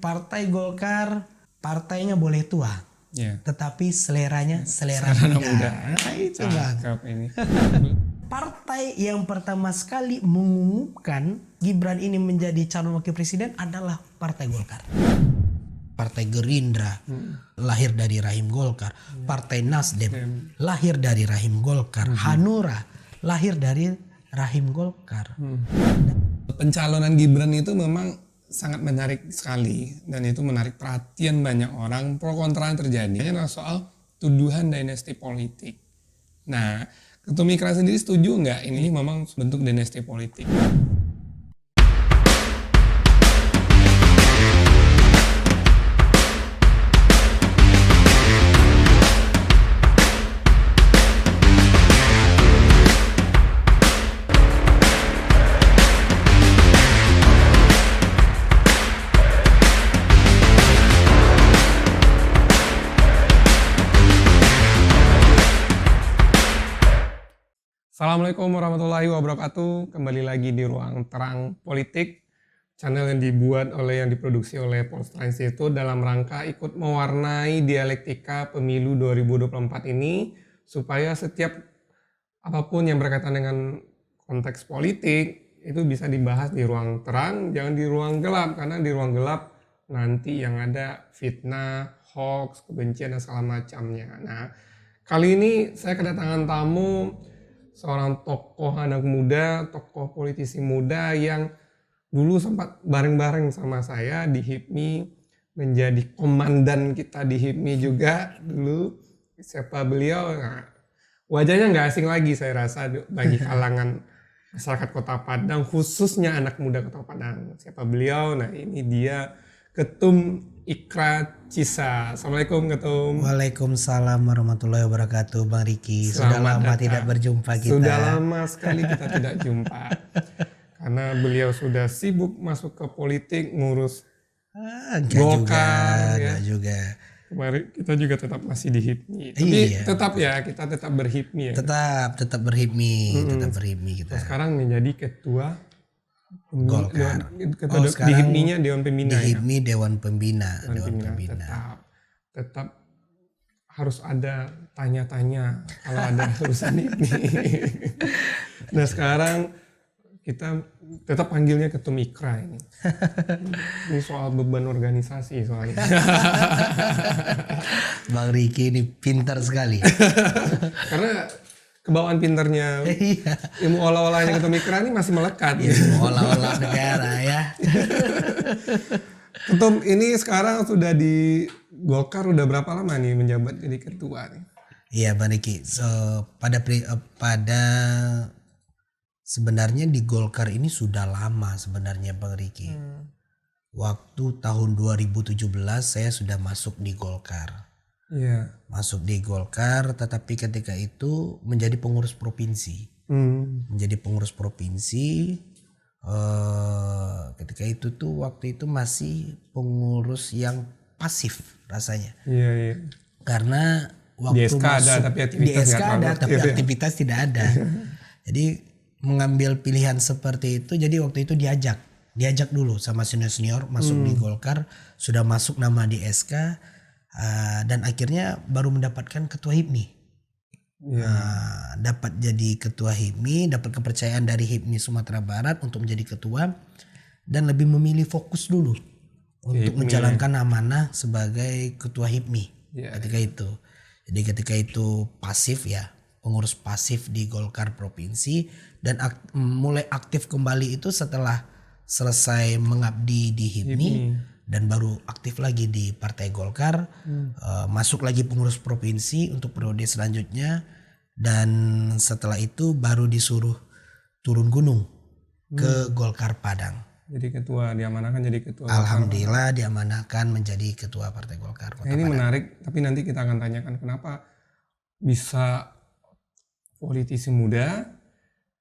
Partai Golkar, partainya boleh tua, tetapi seleranya selera muda. Nah, itu Bang. Ini. Partai yang pertama sekali mengumumkan Gibran ini menjadi calon wakil presiden adalah Partai Golkar. Partai Gerindra lahir dari rahim Golkar. Partai Nasdem lahir dari rahim Golkar. Hanura lahir dari rahim Golkar. Pencalonan Gibran itu memang sangat menarik sekali, dan itu menarik perhatian banyak orang. Pro kontra yang terjadi adalah soal tuduhan dinasti politik. Nah, Ketum Ikra sendiri setuju nggak ini memang bentuk dinasti politik? Assalamualaikum warahmatullahi wabarakatuh. Kembali lagi di Ruang Terang Politik, channel yang dibuat yang diproduksi oleh Polstra Institute dalam rangka ikut mewarnai dialektika pemilu 2024 ini, supaya setiap apapun yang berkaitan dengan konteks politik itu bisa dibahas di ruang terang, jangan di ruang gelap, karena di ruang gelap nanti yang ada fitnah, hoax, kebencian dan segala macamnya. Nah, kali ini saya kedatangan tamu, seorang tokoh anak muda, tokoh politisi muda yang dulu sempat bareng-bareng sama saya di HIPMI, menjadi komandan kita di HIPMI juga dulu. Siapa beliau? Nah, wajahnya nggak asing lagi saya rasa bagi kalangan masyarakat Kota Padang, khususnya anak muda Kota Padang. Siapa beliau? Nah, ini dia Ketum Ikra Cisa. Assalamualaikum Ketum. Waalaikumsalam warahmatullahi wabarakatuh, Bang Riki. Sudah lama tidak berjumpa kita. Sudah lama sekali kita tidak jumpa. Karena beliau sudah sibuk masuk ke politik, ngurus Golkar. Enggak juga. Kemarin kita juga tetap masih di HIPMI. Tapi tetap ya, kita tetap berHIPMI ya. Tetap berHIPMI, tetap berHIPMI kita. Sekarang menjadi ketua Golkar. Di HIPMI-nya Dewan Pembina. Di HIPMI ya? Dewan Pembina. Tetap harus ada tanya-tanya kalau ada urusan ini. Nah, sekarang kita tetap panggilnya Ketum Ikra ini. Ini soal beban organisasi soalnya. Bang Riki ini pintar sekali. Karena kebawaan pinternya, ilmu olah-olahnya Ketum Ikra ini masih melekat. Ilmu olah-olah negara ya. Ketum ini sekarang sudah di Golkar udah berapa lama nih menjabat jadi ketua nih? Iya Bang Riki, pada sebenarnya di Golkar ini sudah lama sebenarnya Bang Riki. Waktu tahun 2017 saya sudah masuk di Golkar. Iya. Masuk di Golkar, tetapi ketika itu menjadi pengurus provinsi. Menjadi pengurus provinsi. Ketika itu tuh waktu itu masih pengurus yang pasif rasanya. Iya. Karena waktu di SK masuk ada, tapi di SK ada tapi aktivitas tidak ada. Jadi mengambil pilihan seperti itu, jadi waktu itu diajak dulu sama senior masuk di Golkar, sudah masuk nama di SK, dan akhirnya baru mendapatkan ketua HIPMI. Dapat jadi ketua HIPMI, dapat kepercayaan dari HIPMI Sumatera Barat untuk menjadi ketua, dan lebih memilih fokus dulu untuk menjalankan amanah sebagai ketua HIPMI ketika itu. Jadi ketika itu pasif ya, pengurus pasif di Golkar provinsi, dan mulai aktif kembali itu setelah selesai mengabdi di HIPMI dan baru aktif lagi di Partai Golkar, masuk lagi pengurus provinsi untuk periode selanjutnya, dan setelah itu baru disuruh turun gunung ke Golkar Padang. Jadi ketua, diamanahkan jadi ketua. Alhamdulillah diamanahkan menjadi ketua Partai Golkar Kota ini Padang. Menarik, tapi nanti kita akan tanyakan kenapa bisa politisi muda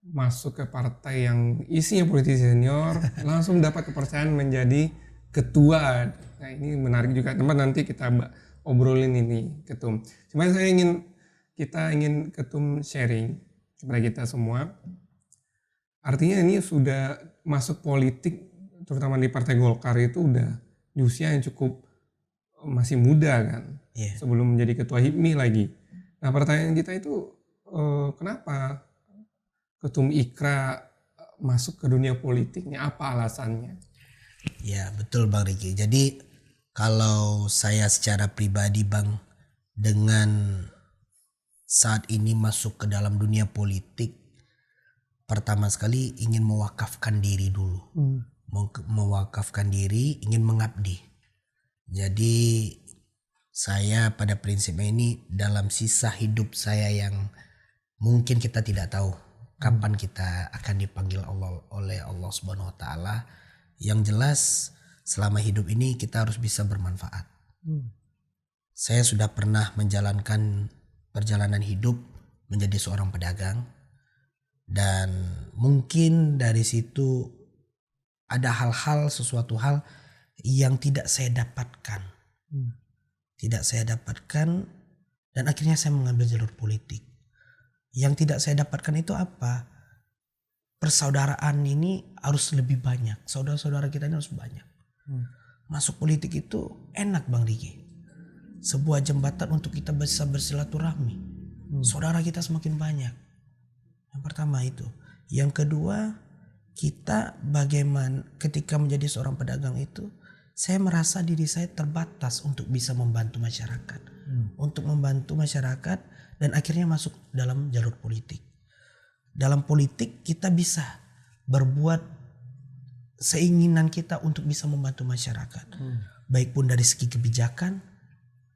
masuk ke partai yang isinya politisi senior langsung dapat kepercayaan menjadi ketua. Nah, ini menarik juga, teman, nanti kita obrolin ini Ketum. Cuma kita ingin Ketum sharing kepada kita semua. Artinya ini sudah masuk politik, terutama di Partai Golkar itu udah di usia yang cukup masih muda kan, sebelum menjadi ketua HIPMI lagi. Nah pertanyaan kita itu kenapa Ketum Ikra masuk ke dunia politiknya, apa alasannya? Ya betul Bang Riki. Jadi kalau saya secara pribadi Bang, dengan saat ini masuk ke dalam dunia politik, pertama sekali ingin mewakafkan diri dulu. Mewakafkan diri, ingin mengabdi. Jadi saya pada prinsipnya ini dalam sisa hidup saya yang mungkin kita tidak tahu kapan kita akan dipanggil Allah oleh Allah Subhanahu wa taala. Yang jelas selama hidup ini kita harus bisa bermanfaat. Saya sudah pernah menjalankan perjalanan hidup menjadi seorang pedagang, dan mungkin dari situ ada hal-hal, sesuatu hal yang tidak saya dapatkan. Tidak saya dapatkan, dan akhirnya saya mengambil jalur politik. Yang tidak saya dapatkan itu apa? Persaudaraan ini harus lebih banyak. Saudara-saudara kita ini harus banyak. Masuk politik itu enak Bang Riki. Sebuah jembatan untuk kita bisa bersilaturahmi. Saudara kita semakin banyak. Yang pertama itu. Yang kedua, kita bagaimana ketika menjadi seorang pedagang itu, saya merasa diri saya terbatas untuk bisa membantu masyarakat. Untuk membantu masyarakat, dan akhirnya masuk dalam jalur politik. Dalam politik kita bisa berbuat seinginan kita untuk bisa membantu masyarakat. Baik pun dari segi kebijakan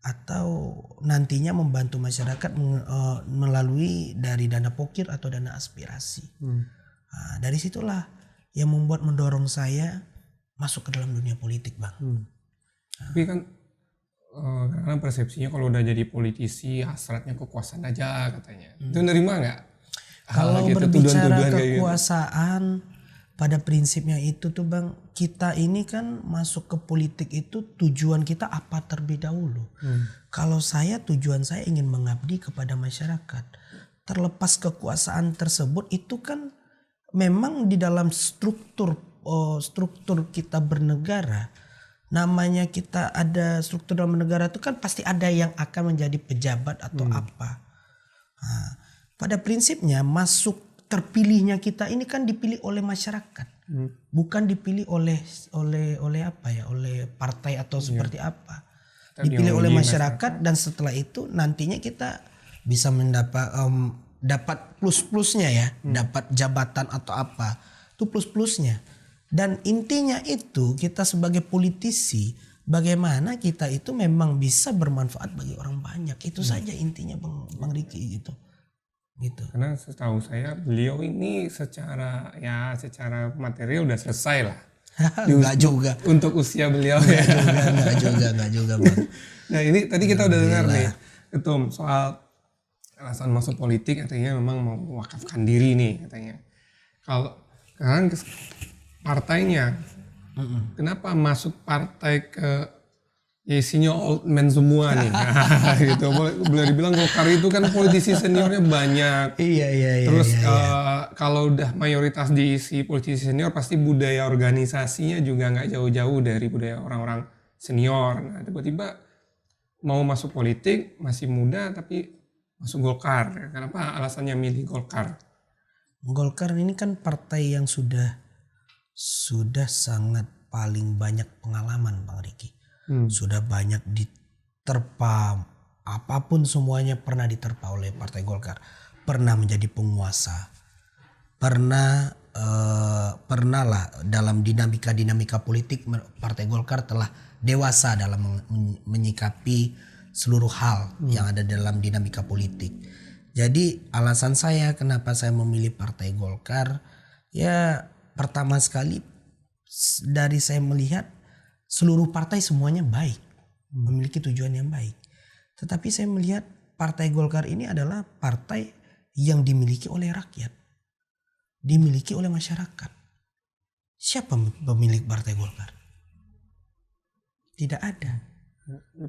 atau nantinya membantu masyarakat melalui dari dana pokir atau dana aspirasi. Nah, dari situlah yang membuat mendorong saya masuk ke dalam dunia politik Bang. Tapi kan karena persepsinya kalau udah jadi politisi hasratnya kekuasaan aja katanya. Itu nerima nggak? Kalau berbicara kekuasaan, pada prinsipnya itu tuh Bang, kita ini kan masuk ke politik itu tujuan kita apa terlebih dahulu. Kalau saya, tujuan saya ingin mengabdi kepada masyarakat. Terlepas kekuasaan tersebut itu kan memang di dalam struktur kita bernegara. Namanya kita ada struktur dalam negara itu kan pasti ada yang akan menjadi pejabat atau apa. Nah, pada prinsipnya terpilihnya kita ini kan dipilih oleh masyarakat, bukan dipilih oleh apa ya, oleh partai atau seperti apa. Dipilih oleh masyarakat, dan setelah itu nantinya kita bisa dapat plus-plusnya ya, dapat jabatan atau apa, itu plus-plusnya. Dan intinya itu kita sebagai politisi, bagaimana kita itu memang bisa bermanfaat bagi orang banyak. Itu saja intinya Bang Riki gitu. Karena setahu saya beliau ini secara material udah selesai lah. Enggak juga. Untuk usia beliau ya. Enggak juga Bang. Nah ini tadi kita udah dengar nih Ketum soal alasan masuk politik, katanya memang mau mewakafkan diri nih katanya. Kalau sekarang partainya, kenapa masuk partai ke isinya old man semua nih? Gitu. Boleh dibilang Golkar itu kan politisi seniornya banyak. Iya. Terus kalau udah mayoritas diisi politisi senior, pasti budaya organisasinya juga nggak jauh-jauh dari budaya orang-orang senior. Nah tiba-tiba mau masuk politik, masih muda tapi masuk Golkar. Kenapa alasannya milih Golkar? Golkar ini kan partai yang sudah sangat paling banyak pengalaman Bang Riki. Sudah banyak diterpa, apapun semuanya pernah diterpa oleh Partai Golkar. Pernah menjadi penguasa, pernah lah dalam dinamika politik. Partai Golkar telah dewasa dalam menyikapi seluruh hal yang ada dalam dinamika politik. Jadi alasan saya kenapa saya memilih Partai Golkar, ya pertama sekali dari saya melihat seluruh partai semuanya baik, memiliki tujuan yang baik. Tetapi saya melihat Partai Golkar ini adalah partai yang dimiliki oleh rakyat, dimiliki oleh masyarakat. Siapa pemilik Partai Golkar? Tidak ada.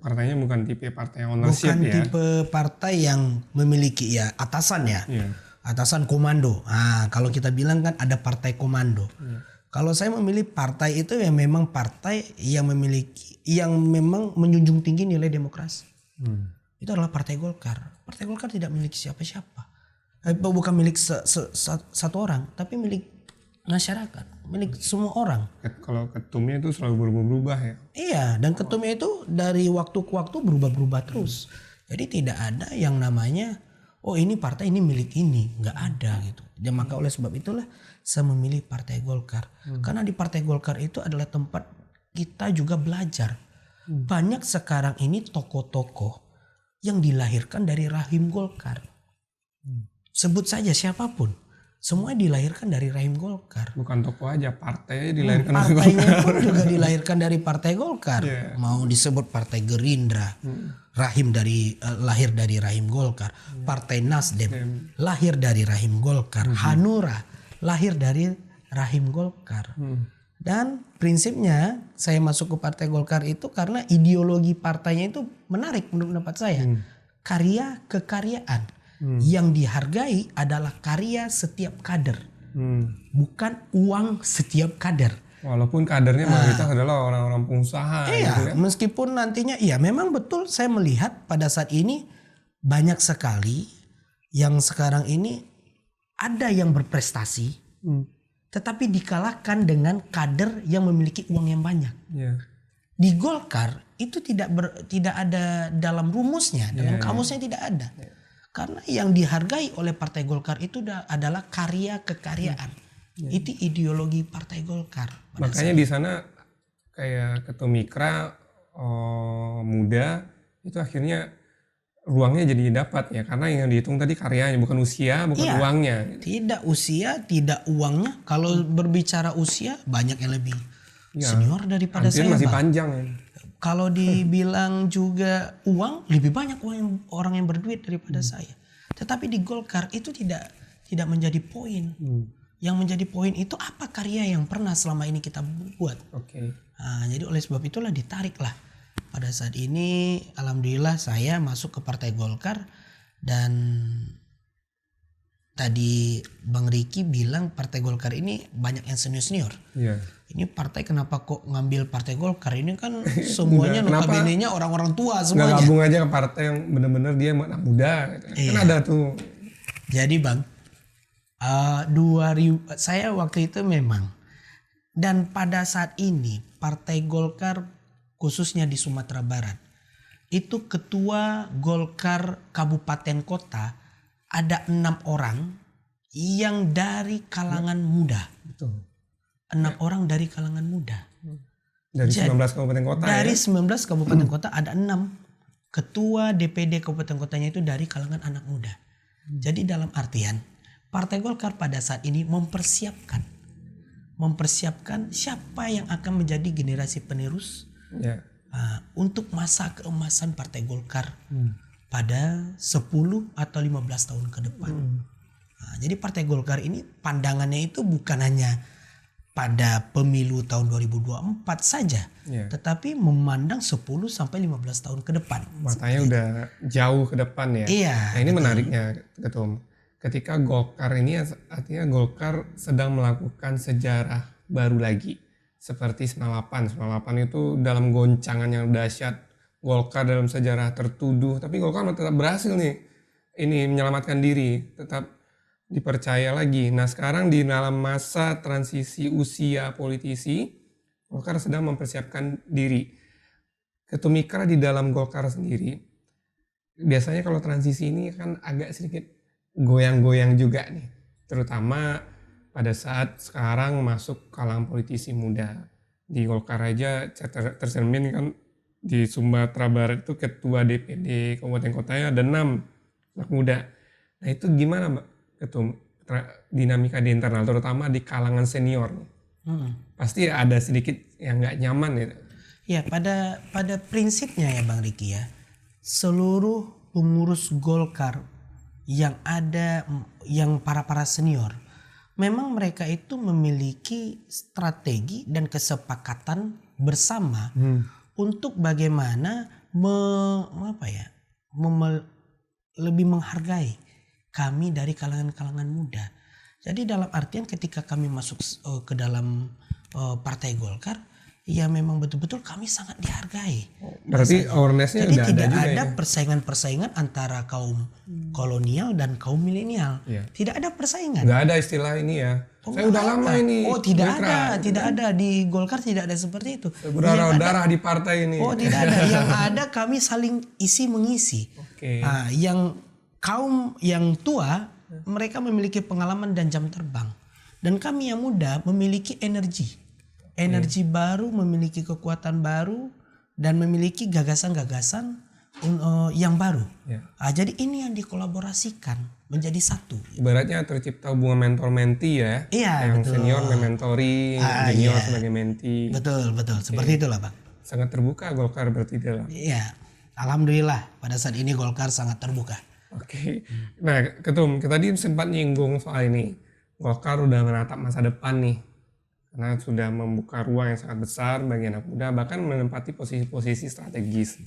Partainya bukan tipe partai ownership ya? Bukan tipe partai yang memiliki atasan ya. Atasan komando. Nah, kalau kita bilang kan ada partai komando. Kalau saya memilih partai itu ya memang partai yang memang menjunjung tinggi nilai demokrasi. Itu adalah Partai Golkar. Partai Golkar tidak milik siapa-siapa. Bukan milik satu orang, tapi milik masyarakat, milik semua orang. Kalau ketumnya itu selalu berubah-ubah ya. Iya, dan ketumnya itu dari waktu ke waktu berubah-berubah terus. Jadi tidak ada yang namanya oh ini partai ini milik ini, nggak ada gitu. Dan maka oleh sebab itulah saya memilih Partai Golkar. Karena di Partai Golkar itu adalah tempat kita juga belajar. Banyak sekarang ini tokoh-tokoh yang dilahirkan dari rahim Golkar. Sebut saja siapapun. Semua dilahirkan dari rahim Golkar. Bukan tokoh aja, partainya dilahirkan dari Partainya Golkar. pun juga dilahirkan dari Partai Golkar. Yeah. Mau disebut Partai Gerindra, lahir dari rahim Golkar. Partai Nasdem lahir dari rahim Golkar. Hanura lahir dari rahim Golkar. Dan prinsipnya saya masuk ke Partai Golkar itu karena ideologi partainya itu menarik menurut pendapat saya. Karya kekaryaan. Yang dihargai adalah karya setiap kader. Bukan uang setiap kader. Walaupun kadernya mayoritas adalah orang-orang pengusaha. Iya, gitu ya. meskipun nantinya iya memang betul saya melihat pada saat ini banyak sekali yang sekarang ini ada yang berprestasi tetapi dikalahkan dengan kader yang memiliki uang yang banyak. Yeah. Di Golkar itu tidak ada dalam rumusnya, dalam kamusnya tidak ada. Karena yang dihargai oleh Partai Golkar itu adalah karya kekaryaan. Itu ideologi Partai Golkar. Makanya di sana kayak ketum Mikra muda itu akhirnya ruangnya jadi dapat ya, karena yang dihitung tadi karyanya bukan usia, bukan uangnya. Tidak usia, tidak uangnya. Kalau berbicara usia banyak yang lebih senior daripada saya. Masih panjang ya. Kalau dibilang juga uang, lebih banyak orang yang berduit daripada saya. Tetapi di Golkar itu tidak menjadi poin. Yang menjadi poin itu apa karya yang pernah selama ini kita buat. Nah, jadi oleh sebab itulah ditariklah. Pada saat ini alhamdulillah saya masuk ke Partai Golkar. Dan tadi Bang Riki bilang Partai Golkar ini banyak yang senior-senior. Ini partai kenapa kok ngambil Partai Golkar? Ini kan semuanya notabene-nya orang-orang tua semuanya. Nggak gabung aja ke partai yang benar-benar dia anak muda. Gitu. Kan ada tuh. Jadi Bang, saya waktu itu memang. Dan pada saat ini Partai Golkar khususnya di Sumatera Barat. Itu ketua Golkar kabupaten kota ada 6 orang yang dari kalangan muda. Betul. 6 orang dari kalangan muda. Dari 19 kabupaten kota. Dari 19 kabupaten kota ada 6. Ketua DPD kabupaten kotanya itu dari kalangan anak muda. Jadi dalam artian Partai Golkar pada saat ini mempersiapkan siapa yang akan menjadi generasi penerus untuk masa keemasan Partai Golkar pada 10 atau 15 tahun ke depan. Nah, jadi Partai Golkar ini pandangannya itu bukan hanya pada pemilu tahun 2024 saja, tetapi memandang 10 sampai 15 tahun ke depan. Matanya udah jauh ke depan ya. Iya. Nah ini menariknya Ketum. Ketika Golkar ini artinya Golkar sedang melakukan sejarah baru lagi. Seperti 98. 98 itu dalam goncangan yang dahsyat. Golkar dalam sejarah tertuduh. Tapi Golkar tetap berhasil nih. Ini menyelamatkan diri. Tetap dipercaya lagi. Nah sekarang di dalam masa transisi usia politisi, Golkar sedang mempersiapkan diri. Ketum Mikra di dalam Golkar sendiri, biasanya kalau transisi ini kan agak sedikit goyang-goyang juga nih. Terutama pada saat sekarang masuk kalangan politisi muda. Di Golkar aja tercermin kan di Sumatera Barat itu ketua DPD kabupaten kotanya ada 6 anak muda. Nah itu gimana Mbak Ketum, dinamika di internal terutama di kalangan senior? Pasti ada sedikit yang nggak nyaman gitu. Ya pada prinsipnya ya Bang Riki ya, seluruh pengurus Golkar yang ada, yang para senior, memang mereka itu memiliki strategi dan kesepakatan bersama untuk bagaimana lebih menghargai kami dari kalangan-kalangan muda. Jadi dalam artian ketika kami masuk ke dalam Partai Golkar, ya memang betul-betul kami sangat dihargai. Berarti awareness-nya Jadi udah tidak juga ada ya? persaingan-persaingan antara kaum kolonial dan kaum milenial. Iya. Tidak ada persaingan. Nggak ada istilah ini ya. Saya udah lama ini. Oh tidak Golkar. ada, tidak ada di Golkar tidak ada seperti itu. Berdarah-darah di partai ini. Oh tidak ada. Yang ada kami saling isi mengisi. Oke. Nah, yang kaum yang tua mereka memiliki pengalaman dan jam terbang, dan kami yang muda memiliki energi baru, memiliki kekuatan baru, dan memiliki gagasan-gagasan yang baru. Ya. Jadi ini yang dikolaborasikan menjadi satu. Ibaratnya tercipta hubungan mentor-menti ya. Iya, Yang betul. senior mementori, junior iya. sebagai menti. Betul, seperti itulah Bang. Sangat terbuka Golkar berarti dalam. Iya, alhamdulillah pada saat ini Golkar sangat terbuka. Oke. Nah, Ketum, kita tadi sempat nyinggung soal ini. Golkar udah menatap masa depan nih. Karena sudah membuka ruang yang sangat besar bagi anak muda, bahkan menempati posisi-posisi strategis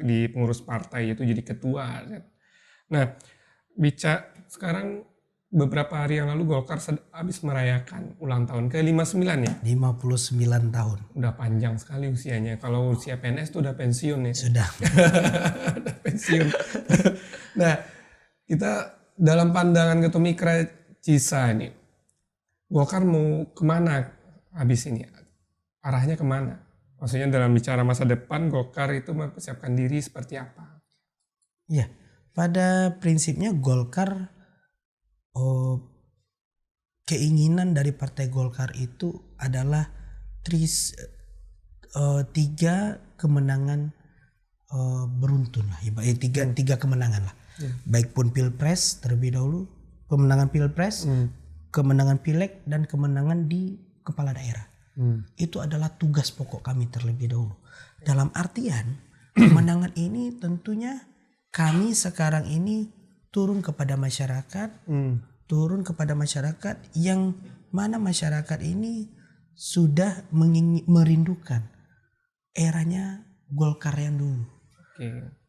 di pengurus partai, yaitu jadi ketua. Nah, sekarang beberapa hari yang lalu Golkar habis merayakan ulang tahun ke-59 ya? 59 tahun. Udah panjang sekali usianya. Kalau usia PNS tuh udah pensiun ya. Sudah. Udah pensiun. Nah, kita dalam pandangan Ketum Ikra Cisa ini, Golkar mau kemana habis ini? Arahnya kemana? Maksudnya dalam bicara masa depan, Golkar itu mempersiapkan diri seperti apa? Ya, pada prinsipnya Golkar, keinginan dari Partai Golkar itu adalah tiga kemenangan beruntun lah, tiga kemenangan lah. Baik pun Pilpres terlebih dahulu, kemenangan Pilpres, kemenangan Pileg, dan kemenangan di kepala daerah. Itu adalah tugas pokok kami terlebih dahulu. Dalam artian kemenangan ini tentunya kami sekarang ini turun kepada masyarakat, yang mana masyarakat ini sudah merindukan eranya Golkar yang dulu.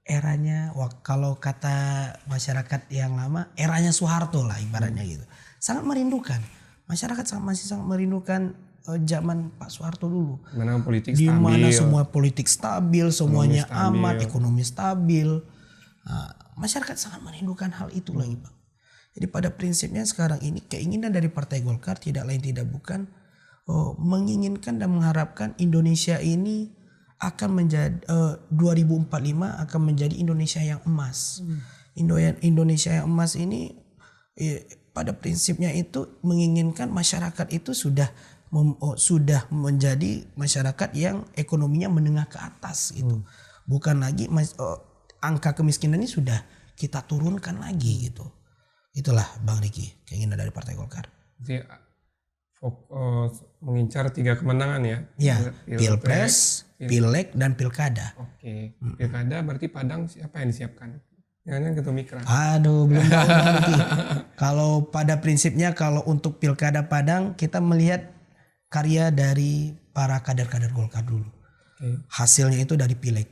Eranya, kalau kata masyarakat yang lama, eranya Soeharto lah ibaratnya gitu. Sangat merindukan. Masyarakat masih sangat merindukan zaman Pak Soeharto dulu. Mana politik di stabil. mana semua politik stabil, semuanya stabil. aman, ekonomi stabil. Masyarakat sangat merindukan hal itu lagi Bang. Jadi pada prinsipnya sekarang ini keinginan dari Partai Golkar tidak lain tidak bukan menginginkan dan mengharapkan Indonesia ini akan menjadi 2045 akan menjadi Indonesia yang emas. Indonesia yang emas ini pada prinsipnya itu menginginkan masyarakat itu sudah menjadi masyarakat yang ekonominya menengah ke atas gitu. Bukan lagi angka kemiskinan ini sudah kita turunkan lagi gitu. Itulah Bang Riki keinginan dari Partai Golkar. Jadi mengincar 3 kemenangan ya? Ya, Pilpres, Pileg, dan Pilkada. Oke. Pilkada berarti Padang siapa yang disiapkan? Jangan Ketum Ikra. Aduh, belum tahu Bang Riki. Kalau pada prinsipnya kalau untuk Pilkada Padang kita melihat karya dari para kader-kader Golkar dulu. Hasilnya itu dari Pileg.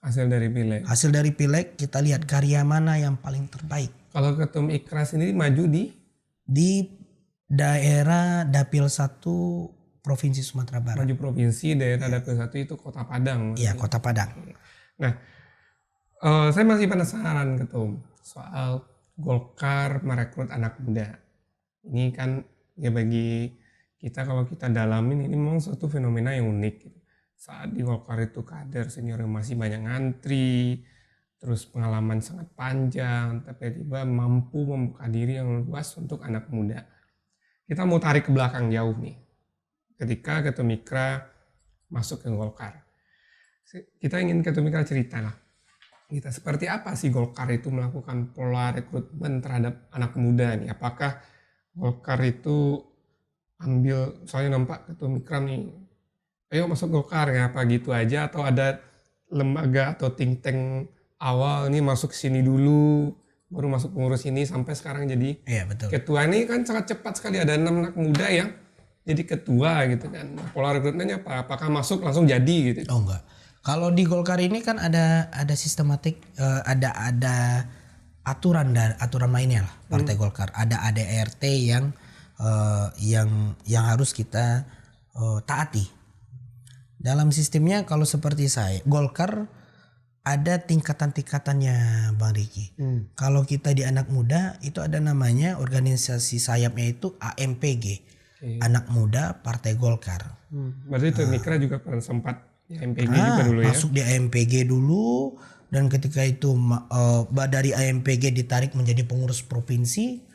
Hasil dari Pileg. Hasil dari Pileg kita lihat karya mana yang paling terbaik. Kalau Ketum Ikra sendiri maju di daerah Dapil 1 Provinsi Sumatera Barat. Maju provinsi, daerah Dapil 1 itu Kota Padang. Iya, Kota Padang. Nah, saya masih penasaran Ketum soal Golkar merekrut anak muda. Ini kan ya bagi kita kalau kita dalamin ini memang suatu fenomena yang unik. Saat di Golkar itu kader senior yang masih banyak ngantri, terus pengalaman sangat panjang, tapi tiba-tiba mampu membuka diri yang luas untuk anak muda. Kita mau tarik ke belakang jauh nih. Ketika Ketum Ikra masuk ke Golkar. Kita ingin Ketum Ikra cerita lah. Kita seperti apa sih Golkar itu melakukan pola rekrutmen terhadap anak muda nih? Apakah Golkar itu soalnya nampak Ketum Ikra nih, ayo masuk Golkar ya apa gitu aja, atau ada lembaga atau think tank awal ini masuk sini dulu baru masuk pengurus ini sampai sekarang jadi betul. Ketua. Ini kan sangat cepat sekali, ada 6 anak muda yang jadi ketua gitu kan. Pola rekrutmennya apa? Apakah masuk langsung jadi gitu? Oh enggak. Kalau di Golkar ini kan ada sistematik, ada aturan mainnya lah Partai Golkar. Ada ADRT yang harus kita taati. Dalam sistemnya kalau seperti saya, Golkar ada tingkatan-tingkatannya Bang Riki. Kalau kita di anak muda itu ada namanya organisasi sayapnya itu AMPG. Anak Muda Partai Golkar. Berarti itu Mikra juga pernah sempat di AMPG juga dulu ya? Masuk di AMPG dulu, dan ketika itu dari AMPG ditarik menjadi pengurus provinsi.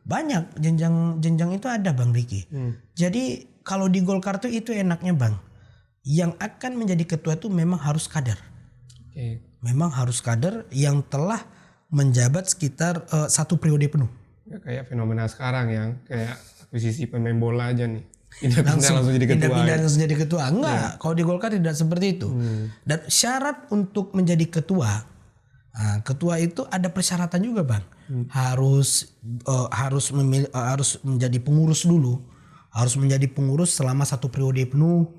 Banyak jenjang itu ada Bang Riki. Jadi kalau di Golkar tuh itu enaknya Bang. Yang akan menjadi ketua itu memang harus kader. Memang harus kader yang telah menjabat sekitar 1 periode penuh. Ya, kayak fenomena sekarang yang kayak akuisisi pemain bola aja nih. Langsung jadi ketua. Langsung jadi ketua. Enggak, kalau di Golkar tidak seperti itu. Dan syarat untuk menjadi ketua, ketua itu ada persyaratan juga Bang. Harus menjadi pengurus dulu. Harus menjadi pengurus selama 1 periode penuh.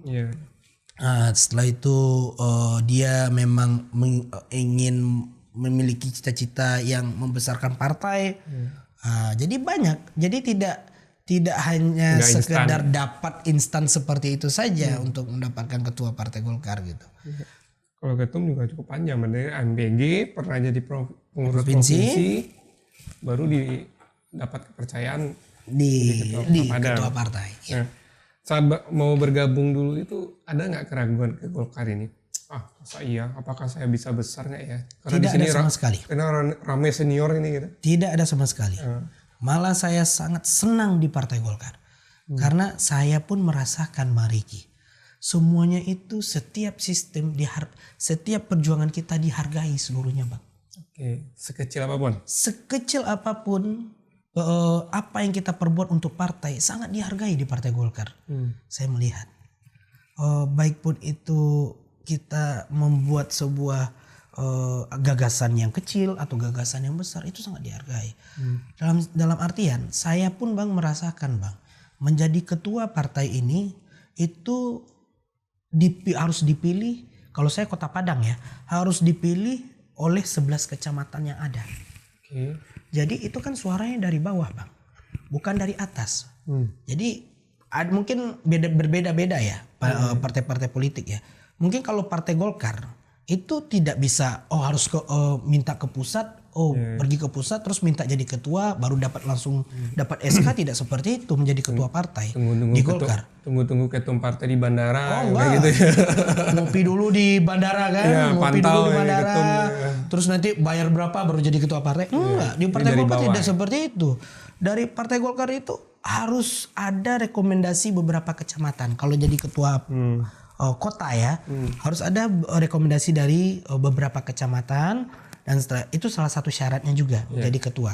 Setelah itu dia memang ingin memiliki cita-cita yang membesarkan partai. Jadi banyak. Jadi tidak hanya sekedar dapat instan seperti itu saja untuk mendapatkan ketua Partai Golkar gitu. Kalau ketum juga cukup panjang, dari MBG pernah jadi pengurus provinsi, baru dapat kepercayaan di ketua partai. Nah, saat mau bergabung dulu itu ada nggak keraguan ke Golkar ini? Masa iya? Apakah saya bisa besar nggak ya? Karena tidak ada sama sekali. Karena rame senior ini gitu. Tidak ada sama sekali. Malah saya sangat senang di Partai Golkar. Karena saya pun merasakan Mariki. Semuanya itu setiap sistem, setiap perjuangan kita dihargai seluruhnya Bang. Sekecil apapun? Sekecil apapun, apa yang kita perbuat untuk partai sangat dihargai di Partai Golkar. Saya melihat. Baik pun itu kita membuat sebuah gagasan yang kecil atau gagasan yang besar, itu sangat dihargai. Dalam artian saya pun Bang merasakan Bang, menjadi ketua partai ini itu harus dipilih. Kalau saya Kota Padang ya, harus dipilih oleh 11 kecamatan yang ada. Jadi itu kan suaranya dari bawah Bang, bukan dari atas. Jadi mungkin berbeda-beda ya partai-partai politik ya. Mungkin kalau Partai Golkar itu tidak bisa harus minta ke pusat, pergi ke pusat terus minta jadi ketua baru langsung dapat SK. Tidak seperti itu menjadi ketua partai di Golkar. Tunggu ketum partai di bandara kayak gitu ya. Ngopi dulu di bandara kan, ngopi dulu di bandara. Terus nanti bayar berapa baru jadi ketua partai? Enggak, di Partai Golkar tidak seperti itu. Dari Partai Golkar itu harus ada rekomendasi beberapa kecamatan. Kalau jadi ketua kota ya, harus ada rekomendasi dari beberapa kecamatan, dan setelah itu salah satu syaratnya juga jadi ketua.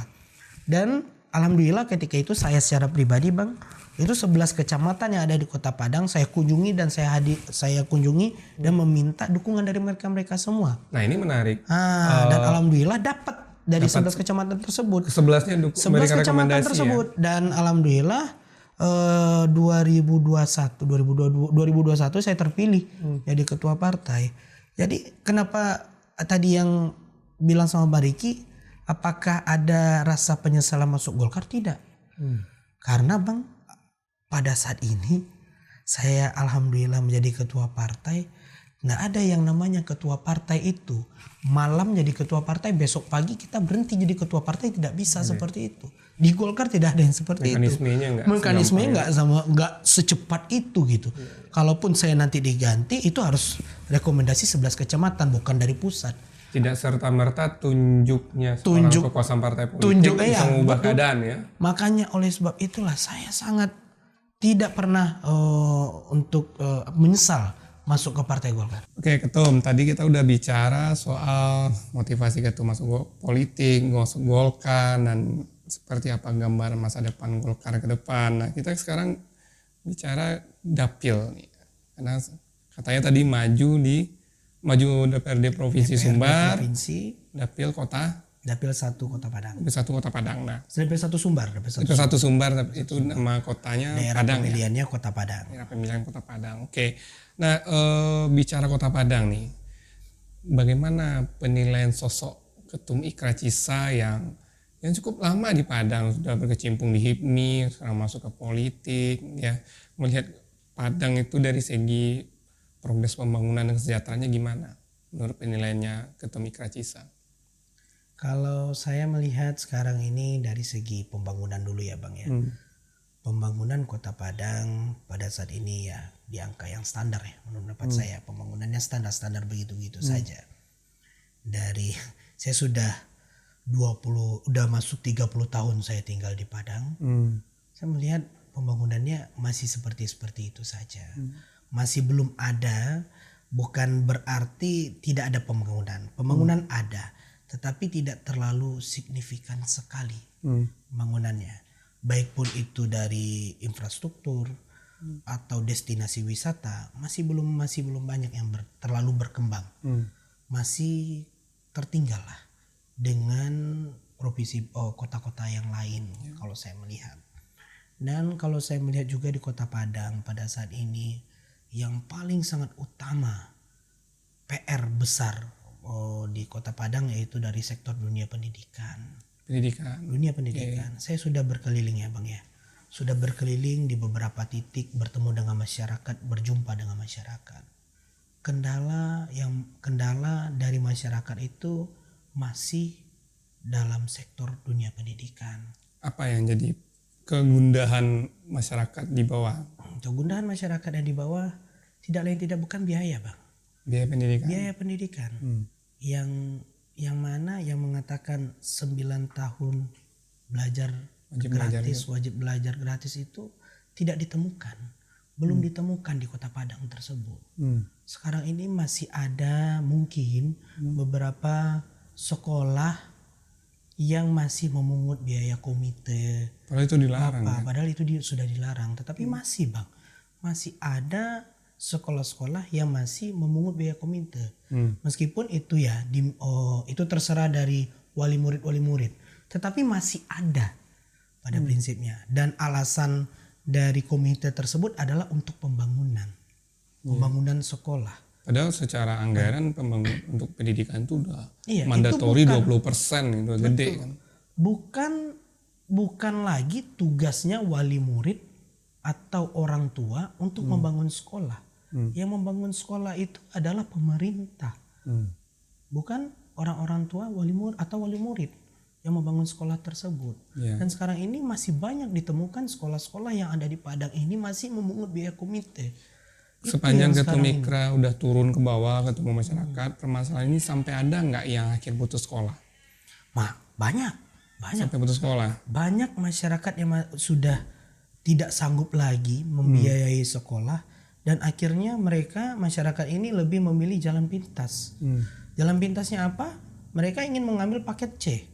Dan alhamdulillah ketika itu saya secara pribadi Bang, itu 11 kecamatan yang ada di Kota Padang saya kunjungi dan saya kunjungi dan meminta dukungan dari mereka semua. Nah, ini menarik. Dan alhamdulillah dapat dari 11 kecamatan tersebut. 11-nya 11 kecamatan tersebut ya? Dan alhamdulillah 2021 saya terpilih jadi ketua partai. Jadi kenapa tadi yang bilang sama Mbak Riki, apakah ada rasa penyesalan masuk Golkar? Tidak. Karena Bang, pada saat ini saya alhamdulillah menjadi ketua partai. Nggak ada yang namanya ketua partai itu malam jadi ketua partai, besok pagi kita berhenti jadi ketua partai, tidak bisa seperti itu. Di Golkar tidak ada yang seperti Mekanismenya nggak secepat itu gitu. Kalaupun saya nanti diganti, itu harus rekomendasi 11 kecamatan, bukan dari pusat. Tidak serta-merta tunjuknya seorang kekuasaan partai politik bisa mengubah keadaan ya. Makanya oleh sebab itulah saya sangat tidak pernah untuk menyesal masuk ke Partai Golkar. Oke Ketum, tadi kita udah bicara soal motivasi Ketum masuk politik, masuk Golkar, dan seperti apa gambaran masa depan Golkar ke depan. Nah, kita sekarang bicara dapil nih. Karena katanya tadi maju DPRD Provinsi Sumbar, dapil kota. Dapil 1 Kota Padang. Dapil 1 Kota Padang. Nah, dapil 1 Sumbar. Dapil 1 Sumbar itu nama kotanya daerah Padang. Pemilihannya Kota Padang. Daerah pemilihan Kota Padang. Oke. Nah, bicara Kota Padang nih. Bagaimana penilaian sosok Ketum Ikra Cisa yang cukup lama di Padang, sudah berkecimpung di HIPMI, sekarang masuk ke politik, ya. Melihat Padang itu dari segi progres pembangunan dan kesejahteraannya gimana menurut penilaiannya Ketum Ikra Cisa? Kalau saya melihat sekarang ini dari segi pembangunan dulu ya Bang ya. Pembangunan Kota Padang pada saat ini ya di angka yang standar ya menurut pendapat saya. Pembangunannya standar-standar begitu-begitu saja. Dari saya sudah masuk 30 tahun saya tinggal di Padang. Saya melihat pembangunannya masih seperti itu saja. Masih belum ada, bukan berarti tidak ada pembangunan. Pembangunan ada, tetapi tidak terlalu signifikan sekali pembangunannya. Baik pun itu dari infrastruktur atau destinasi wisata masih belum banyak yang terlalu berkembang. Masih tertinggal lah dengan provinsi kota-kota yang lain kalau saya melihat. Dan kalau saya melihat juga di Kota Padang pada saat ini yang paling sangat utama PR besar di Kota Padang yaitu dari sektor dunia pendidikan. Dunia pendidikan. Saya sudah berkeliling ya Bang ya. Sudah berkeliling di beberapa titik, bertemu dengan masyarakat, berjumpa dengan masyarakat. Kendala dari masyarakat itu masih dalam sektor dunia pendidikan. Apa yang jadi kegundahan masyarakat di bawah? Kegundahan masyarakat yang di bawah tidak lain tidak bukan biaya Bang. Biaya pendidikan. Biaya pendidikan. Yang mana yang mengatakan 9 tahun wajib belajar gratis itu tidak ditemukan. Belum ditemukan di Kota Padang tersebut. Sekarang ini masih ada mungkin beberapa sekolah yang masih memungut biaya komite. Padahal itu dilarang. Padahal itu sudah dilarang. Tetapi masih Bang. Masih ada sekolah-sekolah yang masih memungut biaya komite. Meskipun itu ya itu terserah dari wali murid. Tetapi masih ada pada prinsipnya. Dan alasan dari komite tersebut adalah untuk pembangunan sekolah. Padahal secara anggaran untuk pendidikan itu udah mandatori 20%, itu gede kan. Bukan lagi tugasnya wali murid atau orang tua untuk membangun sekolah. Yang membangun sekolah itu adalah pemerintah. Bukan orang-orang tua wali murid yang membangun sekolah tersebut. Dan sekarang ini masih banyak ditemukan sekolah-sekolah yang ada di Padang ini masih memungut biaya komite. Sepanjang Ketum Ikra udah turun ke bawah ketemu masyarakat, permasalahan ini sampai ada nggak yang akhir putus sekolah? Banyak. Sampai putus sekolah. Banyak masyarakat yang sudah tidak sanggup lagi membiayai sekolah dan akhirnya masyarakat ini lebih memilih jalan pintas. Jalan pintasnya apa? Mereka ingin mengambil paket C.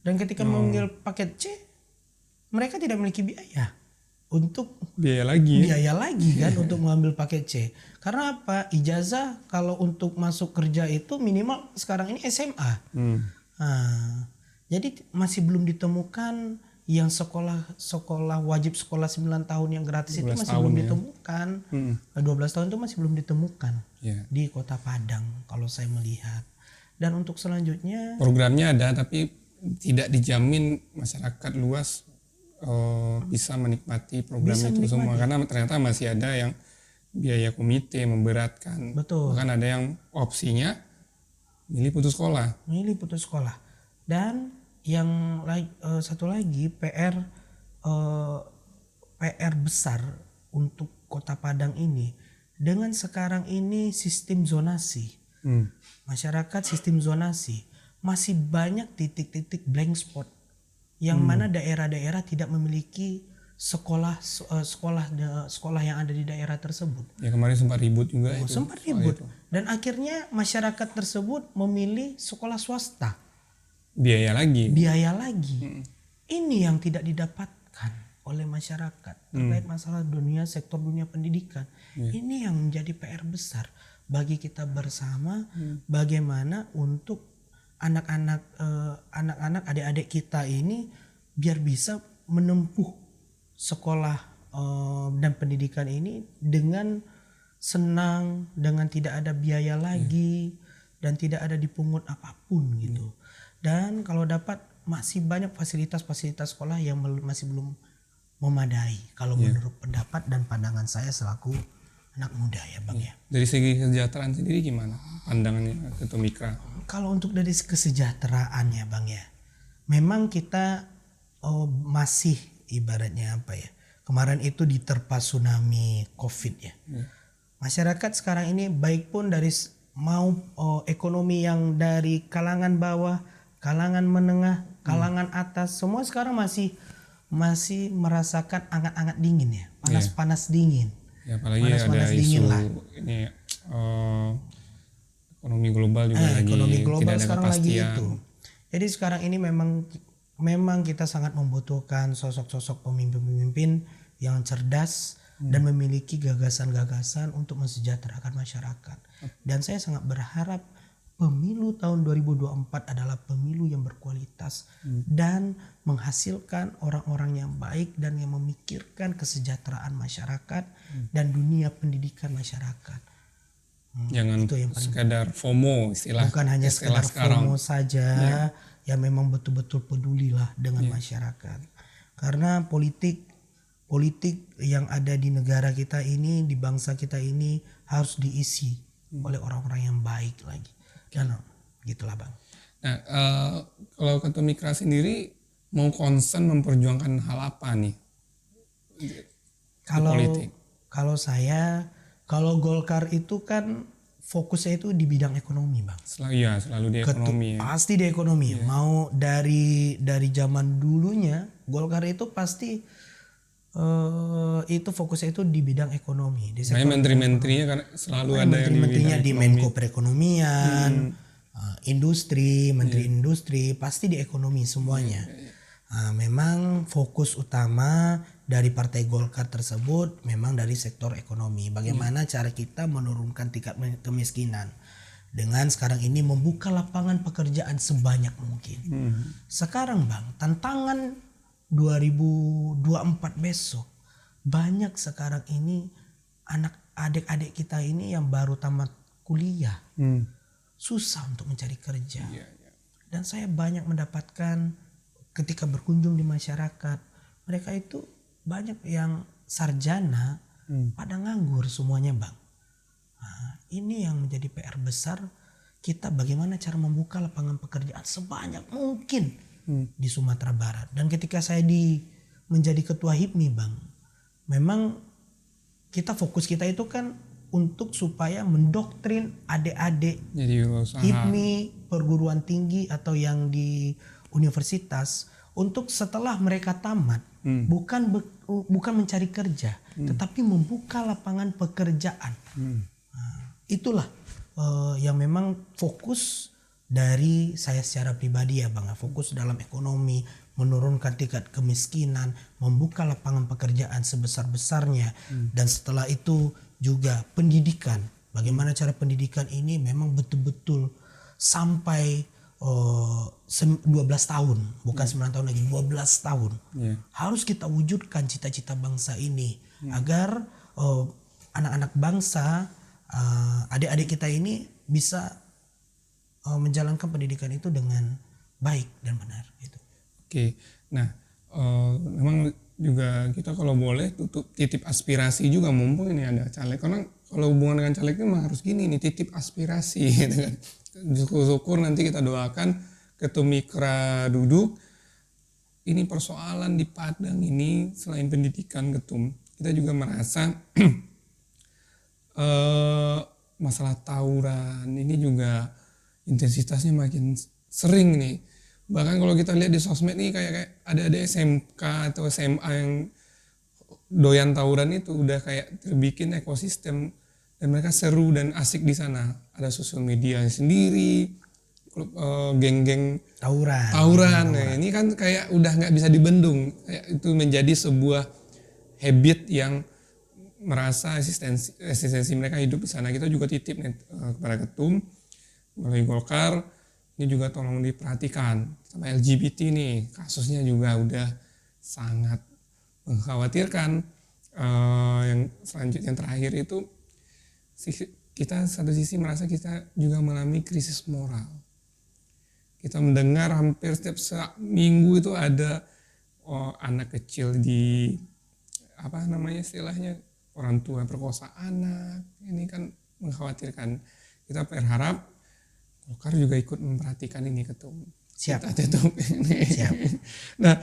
Dan ketika mengambil paket C, mereka tidak memiliki biaya untuk biaya lagi kan untuk mengambil paket C. Karena apa? Ijazah kalau untuk masuk kerja itu minimal sekarang ini SMA. Jadi masih belum ditemukan yang sekolah wajib sekolah 9 tahun yang gratis itu masih belum ditemukan. 12 tahun itu masih belum ditemukan di Kota Padang kalau saya melihat. Dan untuk selanjutnya programnya ada tapi tidak dijamin masyarakat luas bisa menikmati program itu semua karena ternyata masih ada yang biaya komite memberatkan. Betul. Bahkan ada yang opsinya milih putus sekolah. Dan yang satu lagi PR besar untuk Kota Padang ini dengan sekarang ini sistem zonasi. Masyarakat sistem zonasi masih banyak titik-titik blank spot yang mana daerah-daerah tidak memiliki sekolah yang ada di daerah tersebut. Ya kemarin sempat ribut juga itu. Sempat ribut. Dan akhirnya masyarakat tersebut memilih sekolah swasta. Biaya lagi. Ini yang tidak didapatkan oleh masyarakat terkait masalah sektor dunia pendidikan. Ini yang menjadi PR besar bagi kita bersama bagaimana untuk anak-anak adik-adik kita ini biar bisa menempuh sekolah dan pendidikan ini dengan senang, dengan tidak ada biaya lagi dan tidak ada dipungut apapun gitu. Dan kalau dapat masih banyak fasilitas-fasilitas sekolah yang masih belum memadai kalau menurut pendapat dan pandangan saya selaku anak muda ya Bang ya. Dari segi kesejahteraan sendiri gimana pandangannya Ketum Mikra? Kalau untuk dari kesejahteraan ya Bang ya, memang kita masih ibaratnya apa ya, kemarin itu diterpa tsunami COVID ya. Masyarakat sekarang ini baik pun dari mau ekonomi yang dari kalangan bawah, kalangan menengah, kalangan atas, semua sekarang masih merasakan angat-angat dingin ya, panas-panas dingin. Ya apalagi ada isu ini ekonomi global juga lagi ekonomi global tidak ada sekarang kepastian. lagi itu. Jadi sekarang ini memang kita sangat membutuhkan sosok-sosok pemimpin-pemimpin yang cerdas dan memiliki gagasan-gagasan untuk mensejahterakan masyarakat. Dan saya sangat berharap pemilu tahun 2024 adalah pemilu yang berkualitas dan menghasilkan orang-orang yang baik dan yang memikirkan kesejahteraan masyarakat dan dunia pendidikan masyarakat. Jangan itu yang sekadar FOMO istilah. Bukan hanya sekadar sekarang. FOMO saja, yang memang betul-betul pedulilah dengan masyarakat. Karena politik yang ada di negara kita ini, di bangsa kita ini harus diisi oleh orang-orang yang baik lagi. Dan gitulah Bang. Nah, kalau Ketum Mikra sendiri mau concern memperjuangkan hal apa nih? Kalau saya, kalau Golkar itu kan fokusnya itu di bidang ekonomi Bang. Selalu di ekonomi. Pasti di ekonomi. Mau dari zaman dulunya Golkar itu pasti itu fokusnya itu di bidang ekonomi. Makanya menteri-menterinya kan selalu ada yang menteri-menterinya di Menko Perekonomian, industri, menteri industri, pasti di ekonomi semuanya. Memang fokus utama dari Partai Golkar tersebut memang dari sektor ekonomi. Bagaimana cara kita menurunkan tingkat kemiskinan dengan sekarang ini membuka lapangan pekerjaan sebanyak mungkin. Sekarang Bang, tantangan 2024 besok, banyak sekarang ini adik-adik kita ini yang baru tamat kuliah susah untuk mencari kerja. Dan saya banyak mendapatkan ketika berkunjung di masyarakat, mereka itu banyak yang sarjana pada nganggur semuanya Bang. Nah, ini yang menjadi PR besar kita, bagaimana cara membuka lapangan pekerjaan sebanyak mungkin di Sumatera Barat. Dan ketika saya menjadi ketua HIPMI Bang, memang fokus kita itu kan untuk supaya mendoktrin adik-adik HIPMI, perguruan tinggi atau yang di universitas, untuk setelah mereka tamat bukan mencari kerja, tetapi membuka lapangan pekerjaan. Nah, itulah yang memang fokus dari saya secara pribadi ya Bang, fokus dalam ekonomi, menurunkan tingkat kemiskinan, membuka lapangan pekerjaan sebesar-besarnya, dan setelah itu juga pendidikan. Bagaimana cara pendidikan ini memang betul-betul sampai 12 tahun, bukan 9 tahun lagi, 12 tahun. Harus kita wujudkan cita-cita bangsa ini agar anak-anak bangsa, adik-adik kita ini bisa menjalankan pendidikan itu dengan baik dan benar gitu. Oke. Nah, memang juga kita kalau boleh titip aspirasi juga, mumpung ini ada caleg. Karena kalau hubungan dengan caleg itu harus gini nih, titip aspirasi gitu kan. Syukur-syukur nanti kita doakan Ketum Mikra duduk. Ini persoalan di Padang ini selain pendidikan Ketum, kita juga merasa masalah tawuran ini juga intensitasnya makin sering nih. Bahkan kalau kita lihat di sosmed nih kayak ada SMK atau SMA yang doyan tawuran itu udah kayak terbikin ekosistem dan mereka seru dan asik di sana. Ada sosial media sendiri, geng-geng tawuran. Nah, ini kan kayak udah nggak bisa dibendung. Kayak itu menjadi sebuah habit yang merasa eksistensi mereka hidup di sana. Kita juga titip nih kepada Ketum melalui Golkar, ini juga tolong diperhatikan sama LGBT nih, kasusnya juga udah sangat mengkhawatirkan. Yang selanjutnya, yang terakhir itu kita satu sisi merasa kita juga mengalami krisis moral. kita mendengar hampir setiap minggu itu ada anak kecil di apa namanya istilahnya, orang tua perkosa anak. Ini kan mengkhawatirkan. Kita berharap Golkar juga ikut memperhatikan ini, Ketum. Siap. Kita tutup ini. Siap. Nah,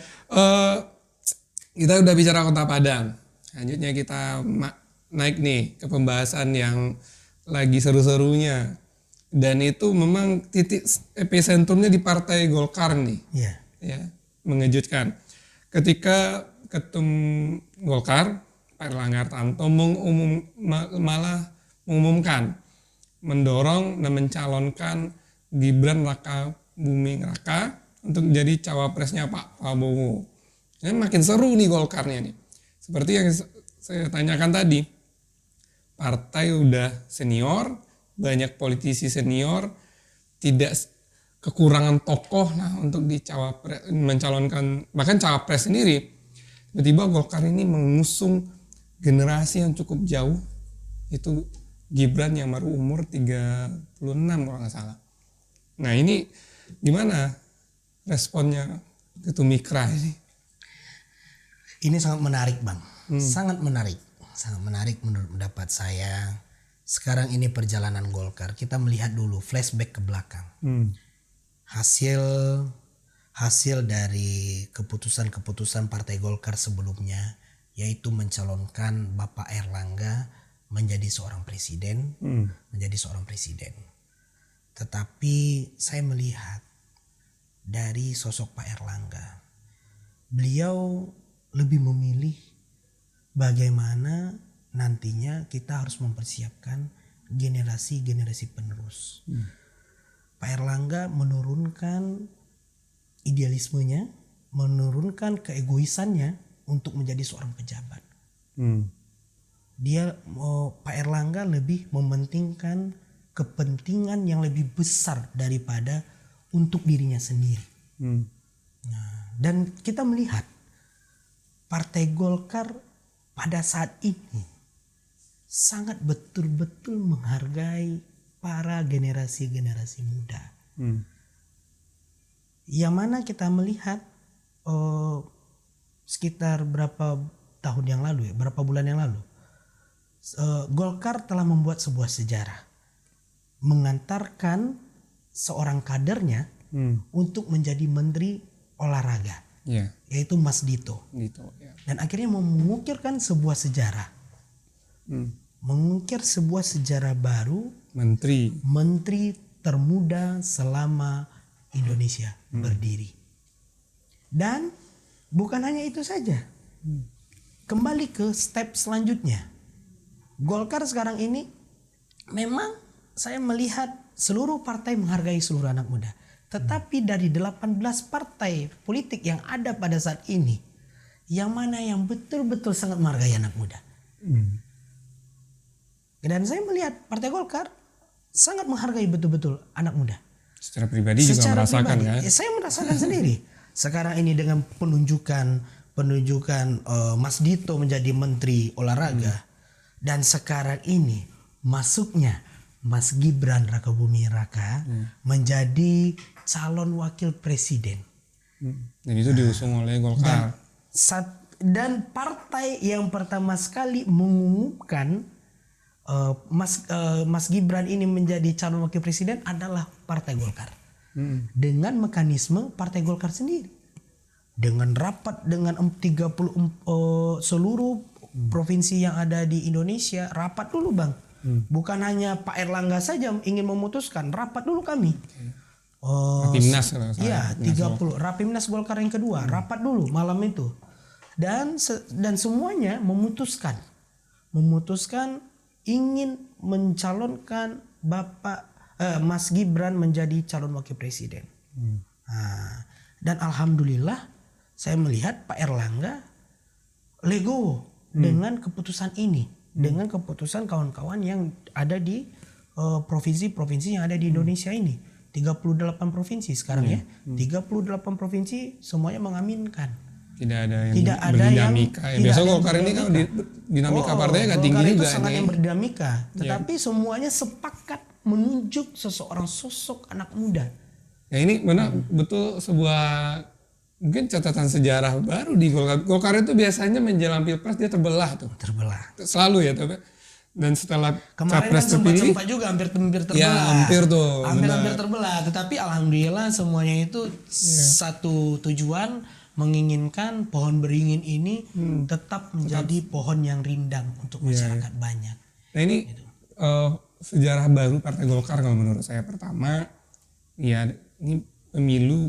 kita udah bicara Kota Padang. Selanjutnya kita naik nih ke pembahasan yang lagi seru-serunya. Dan itu memang titik epicentrumnya di Partai Golkar nih. Iya. Ya, mengejutkan. Ketika Ketum Golkar, Pak Erlangga Hartarto malah mengumumkan, mendorong dan mencalonkan Gibran Raka Buming Raka untuk menjadi cawapresnya Pak Prabowo. Ini makin seru nih Golkarnya nih. Seperti yang saya tanyakan tadi, partai udah senior, banyak politisi senior, tidak kekurangan tokoh lah untuk mencalonkan, bahkan cawapres sendiri. Tiba-tiba Golkar ini mengusung generasi yang cukup jauh, itu Gibran yang baru umur 36 kalau nggak salah. Nah ini gimana responnya Ketum Mikra ini? Ini sangat menarik Bang, sangat menarik menurut pendapat saya. Sekarang ini perjalanan Golkar, kita melihat dulu flashback ke belakang. Hasil dari keputusan Partai Golkar sebelumnya, yaitu mencalonkan Bapak Erlangga menjadi seorang presiden, Tetapi saya melihat dari sosok Pak Erlangga, beliau lebih memilih bagaimana nantinya kita harus mempersiapkan generasi penerus. Pak Erlangga menurunkan idealismenya, menurunkan keegoisannya untuk menjadi seorang pejabat. Pak Erlangga lebih mementingkan kepentingan yang lebih besar daripada untuk dirinya sendiri. Nah, dan kita melihat Partai Golkar pada saat ini sangat betul-betul menghargai para generasi muda. Yang mana kita melihat sekitar berapa tahun yang lalu, berapa bulan yang lalu, Golkar telah membuat sebuah sejarah, mengantarkan seorang kadernya untuk menjadi menteri olahraga, yaitu Mas Dito. Dan akhirnya mengukirkan sebuah sejarah, mengukir sebuah sejarah baru, menteri termuda selama Indonesia berdiri. Dan bukan hanya itu saja, kembali ke step selanjutnya. Golkar sekarang ini memang saya melihat seluruh partai menghargai seluruh anak muda. Tetapi dari 18 partai politik yang ada pada saat ini, yang mana yang betul-betul sangat menghargai anak muda. Dan saya melihat Partai Golkar sangat menghargai betul-betul anak muda. Secara pribadi juga merasakan kan? Saya merasakan sendiri. Sekarang ini dengan penunjukan Mas Dito menjadi Menteri Olahraga, dan sekarang ini masuknya Mas Gibran Raka Buming Raka menjadi calon wakil presiden. Dan itu diusung oleh Golkar. Dan partai yang pertama sekali mengumumkan Mas Gibran ini menjadi calon wakil presiden adalah Partai Golkar. Dengan mekanisme Partai Golkar sendiri. Dengan rapat dengan 30 seluruh provinsi yang ada di Indonesia, rapat dulu Bang. Bukan hanya Pak Erlangga saja ingin memutuskan, rapat dulu kami. Rapimnas iya, 30 Rapimnas Golkar yang kedua, rapat dulu malam itu. Dan semuanya memutuskan ingin mencalonkan Mas Gibran menjadi calon wakil presiden. Dan alhamdulillah saya melihat Pak Erlangga legowo dengan keputusan ini, dengan keputusan kawan-kawan yang ada di provinsi-provinsi yang ada di Indonesia ini. 38 provinsi sekarang ya. 38 provinsi semuanya mengaminkan. Tidak ada yang berdinamika. Biasa Golkar ini kan dinamika partainya agak tinggi juga. Itu sangat yang berdinamika. Tetapi semuanya sepakat menunjuk seseorang sosok anak muda Ya ini benar betul sebuah mungkin catatan sejarah baru di Golkar. Golkar itu biasanya menjelang Pilpres dia terbelah tuh. Terbelah. Selalu ya, tapi dan setelah Kemarin capres kan terpilih, sempat juga hampir terbelah. ya hampir tuh, Hampir terbelah. Tetapi alhamdulillah semuanya itu satu tujuan, menginginkan pohon beringin ini tetap menjadi pohon yang rindang untuk masyarakat banyak. Nah ini sejarah baru Partai Golkar kalau menurut saya. Pertama, ya ini pemilu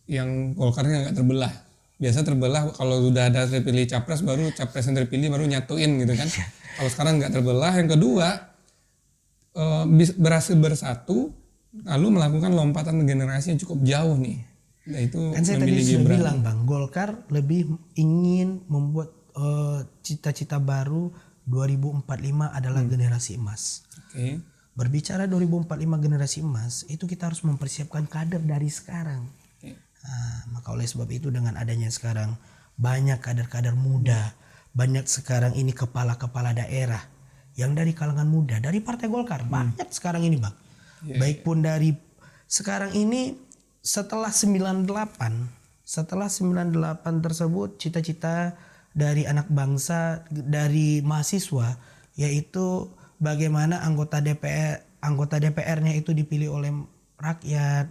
yang Golkarnya nggak terbelah. Biasa terbelah kalau sudah ada terpilih capres, baru capres yang terpilih baru nyatuin gitu kan. Kalau sekarang nggak terbelah. Yang kedua, berhasil bersatu lalu melakukan lompatan generasi yang cukup jauh nih. Nah itu kan saya tadi sudah bilang Bang, Golkar lebih ingin membuat cita-cita baru 2045 adalah generasi emas. Oke. Berbicara 2045 generasi emas, itu kita harus mempersiapkan kader dari sekarang. Maka oleh sebab itu dengan adanya sekarang banyak kader-kader muda, banyak sekarang ini kepala-kepala daerah yang dari kalangan muda, dari Partai Golkar banyak sekarang ini Bang. Baik pun dari sekarang ini setelah 98 tersebut, cita-cita dari anak bangsa, dari mahasiswa, yaitu bagaimana anggota DPR-nya itu dipilih oleh rakyat.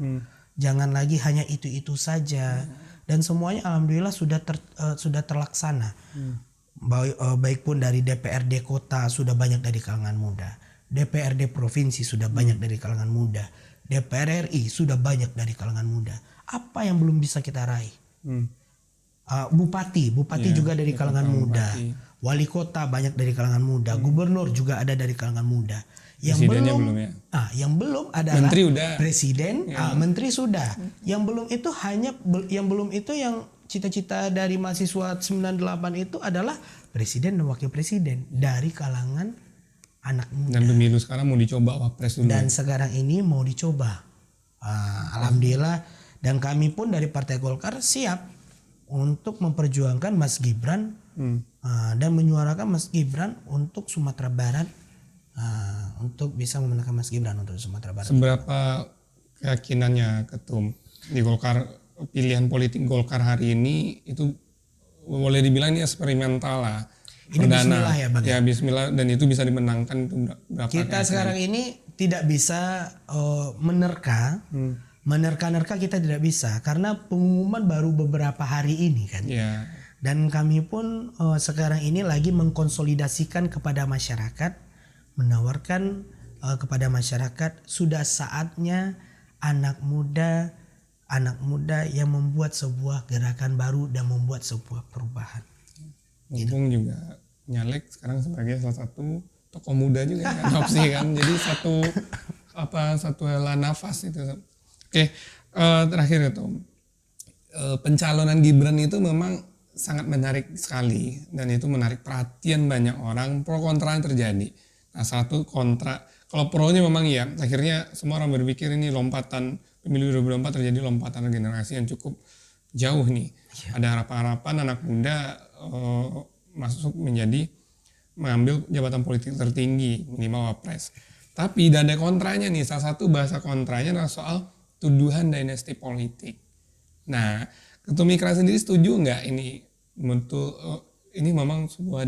Jangan lagi hanya itu saja. Dan semuanya alhamdulillah sudah terlaksana. Baik pun dari DPRD kota sudah banyak dari kalangan muda. DPRD provinsi sudah banyak dari kalangan muda. DPR RI sudah banyak dari kalangan muda. Apa yang belum bisa kita raih? Bupati juga dari kalangan muda. Wali kota banyak dari kalangan muda. Gubernur juga ada dari kalangan muda. Yang belum adalah menteri udah. Presiden, menteri sudah. Yang belum itu yang cita-cita dari mahasiswa 98 itu adalah presiden dan wakil presiden dari kalangan anak muda. Dan pemilu sekarang mau dicoba wapres dulu. Dan sekarang ini mau dicoba. Alhamdulillah, dan kami pun dari Partai Golkar siap untuk memperjuangkan Mas Gibran dan menyuarakan Mas Gibran untuk Sumatera Barat, untuk bisa memenangkan Mas Gibran untuk Sumatera Barat. Seberapa keyakinannya Ketum di Golkar, pilihan politik Golkar hari ini itu boleh dibilang ini eksperimental lah. Ini bismillah ya Bang. Ya bismillah, dan itu bisa dimenangkan itu berapa? Kita sekarang ini tidak bisa menerka. Menerka-nerka kita tidak bisa karena pengumuman baru beberapa hari ini kan. Yeah. Dan kami pun sekarang ini lagi mengkonsolidasikan kepada masyarakat, menawarkan kepada masyarakat sudah saatnya anak muda yang membuat sebuah gerakan baru dan membuat sebuah perubahan. Mumpung juga nyalek sekarang sebagai salah satu tokoh muda juga kan opsi kan. Jadi satu helaan nafas itu. Oke, terakhir itu pencalonan Gibran itu memang sangat menarik sekali dan itu menarik perhatian banyak orang. Pro kontra yang terjadi. Nah, satu kontra, kalau pro-nya memang ya, akhirnya semua orang berpikir ini lompatan pemilu 2024 terjadi lompatan generasi yang cukup jauh nih. Ada harapan-harapan anak muda masuk mengambil jabatan politik tertinggi minimal wapres. Tapi ada kontranya nih, salah satu bahasa kontranya adalah soal tuduhan dinasti politik. Nah, Ketum Ikra sendiri setuju nggak ini bentuk ini memang sebuah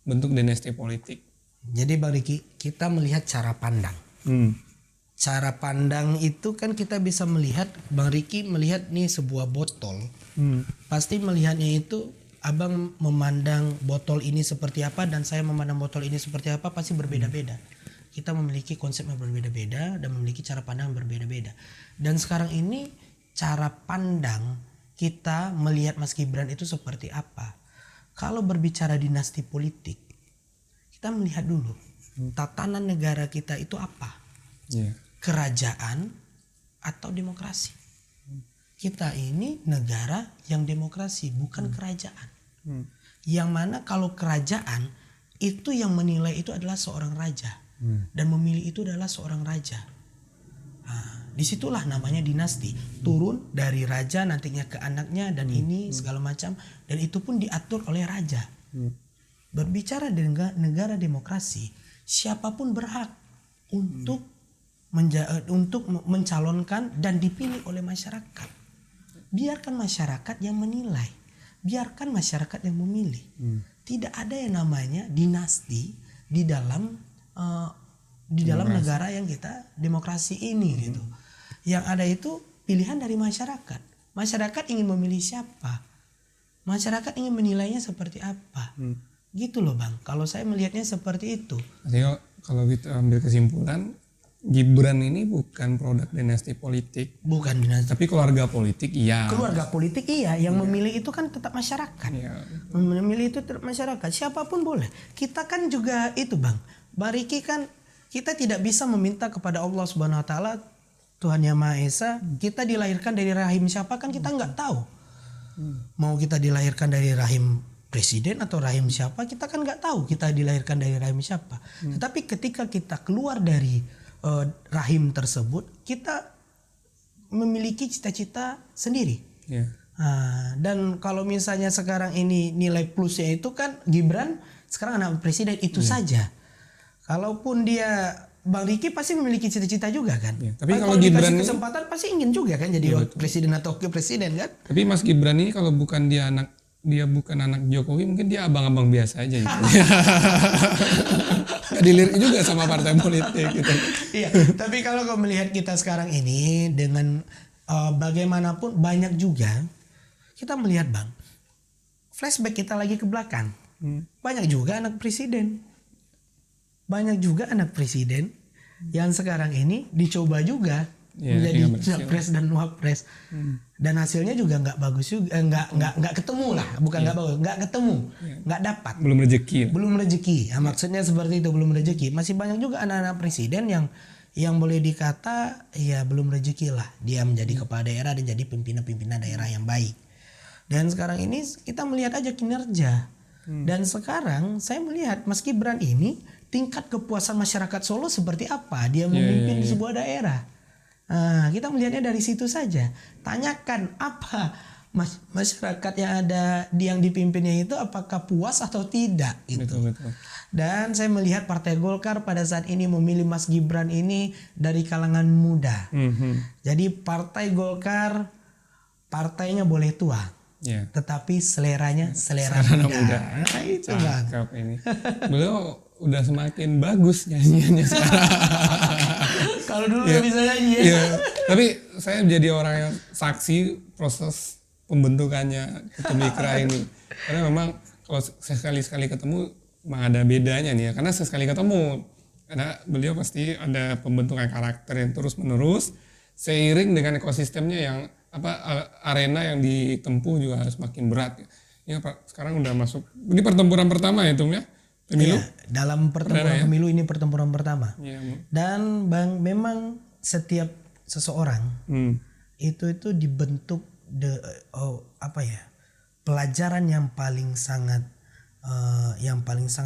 bentuk dinasti politik? Jadi Bang Riki, kita melihat cara pandang. Cara pandang itu kan kita bisa melihat, Bang Riki melihat nih sebuah botol. Pasti melihatnya itu Abang memandang botol ini seperti apa dan saya memandang botol ini seperti apa pasti berbeda-beda. Kita memiliki konsep yang berbeda-beda dan memiliki cara pandang yang berbeda-beda. Dan sekarang ini cara pandang kita melihat Mas Gibran itu seperti apa. Kalau berbicara dinasti politik, kita melihat dulu tatanan negara kita itu apa. Kerajaan atau demokrasi. Kita ini negara yang demokrasi, bukan kerajaan. Yang mana kalau kerajaan itu yang menilai itu adalah seorang raja. Dan memilih itu adalah seorang raja. Disitulah namanya dinasti. Turun dari raja nantinya ke anaknya dan ini segala macam. Dan itu pun diatur oleh raja. Berbicara dengan negara demokrasi, siapapun berhak untuk untuk mencalonkan dan dipilih oleh masyarakat. Biarkan masyarakat yang menilai, biarkan masyarakat yang memilih. Tidak ada yang namanya dinasti di dalam negara yang kita demokrasi ini gitu. Yang ada itu pilihan dari masyarakat. Masyarakat ingin memilih siapa, masyarakat ingin menilainya seperti apa. Gitu loh Bang, kalau saya melihatnya seperti itu. Artinya kalau kita ambil kesimpulan, Gibran ini bukan produk dinasti politik. Bukan dinasti. Tapi keluarga politik iya. Keluarga politik iya, yang memilih itu kan tetap masyarakat. Iya. Memilih itu tetap masyarakat, siapapun boleh. Kita kan juga itu Bang, Bang Riki kan kita tidak bisa meminta kepada Allah Subhanahu Wa Taala, Tuhan Yang Maha Esa, kita dilahirkan dari rahim siapa kan kita nggak tahu. Mau kita dilahirkan dari rahim presiden atau rahim siapa kita kan nggak tahu kita dilahirkan dari rahim siapa. Tetapi ketika kita keluar dari rahim tersebut, kita memiliki cita-cita sendiri. Yeah. Dan kalau misalnya sekarang ini nilai plusnya itu kan Gibran sekarang anak presiden itu saja. Kalaupun dia Bang Riki pasti memiliki cita-cita juga kan. Yeah. Tapi kalau Gibran dikasih kesempatan pasti ingin juga kan jadi presiden atau wakil presiden kan. Tapi Mas Gibran ini kalau bukan dia bukan anak Jokowi, mungkin dia abang-abang biasa aja gitu. Gak dilirik juga sama partai politik gitu. Iya, tapi kalau kau melihat kita sekarang ini dengan bagaimanapun banyak juga kita melihat Bang, flashback kita lagi ke belakang. Banyak juga anak presiden. Banyak juga anak presiden yang sekarang ini dicoba juga menjadi capres dan wapres. Dan hasilnya juga nggak bagus juga, nggak ketemu lah, bukan nggak bagus, nggak ketemu, nggak dapat. Belum rezeki. Ya, maksudnya seperti itu, belum rezeki. Masih banyak juga anak-anak presiden yang boleh dikata ya belum rezeki lah. Dia menjadi kepala daerah dan jadi pimpinan daerah yang baik. Dan sekarang ini kita melihat aja kinerja. Dan sekarang saya melihat Mas Gibran ini tingkat kepuasan masyarakat Solo seperti apa dia memimpin di sebuah daerah. Kita melihatnya dari situ saja. Tanyakan apa masyarakat yang dipimpinnya itu apakah puas atau tidak gitu. Betul. Dan saya melihat Partai Golkar pada saat ini memilih Mas Gibran ini dari kalangan muda. Jadi Partai Golkar partainya boleh tua, tetapi selera muda. Nah, itu Bang. Ini. Beliau udah semakin bagus nyanyiannya sekarang. Kalau dulu nggak bisa nyanyi ya. Iya. Tapi saya jadi orang yang saksi proses pembentukannya Ketum Ikra ini. Karena memang kalau sekali-sekali ketemu memang ada bedanya nih ya. Karena sekali ketemu, karena beliau pasti ada pembentukan karakter yang terus menerus seiring dengan ekosistemnya yang arena yang ditempuh juga semakin berat. Ini sekarang udah masuk ini pertempuran pertama ya Tum ya. Pemilu? Iya, dalam pertempuran pemilu ini pertempuran pertama. Dan Bang, memang setiap seseorang itu dibentuk pelajaran yang paling sangat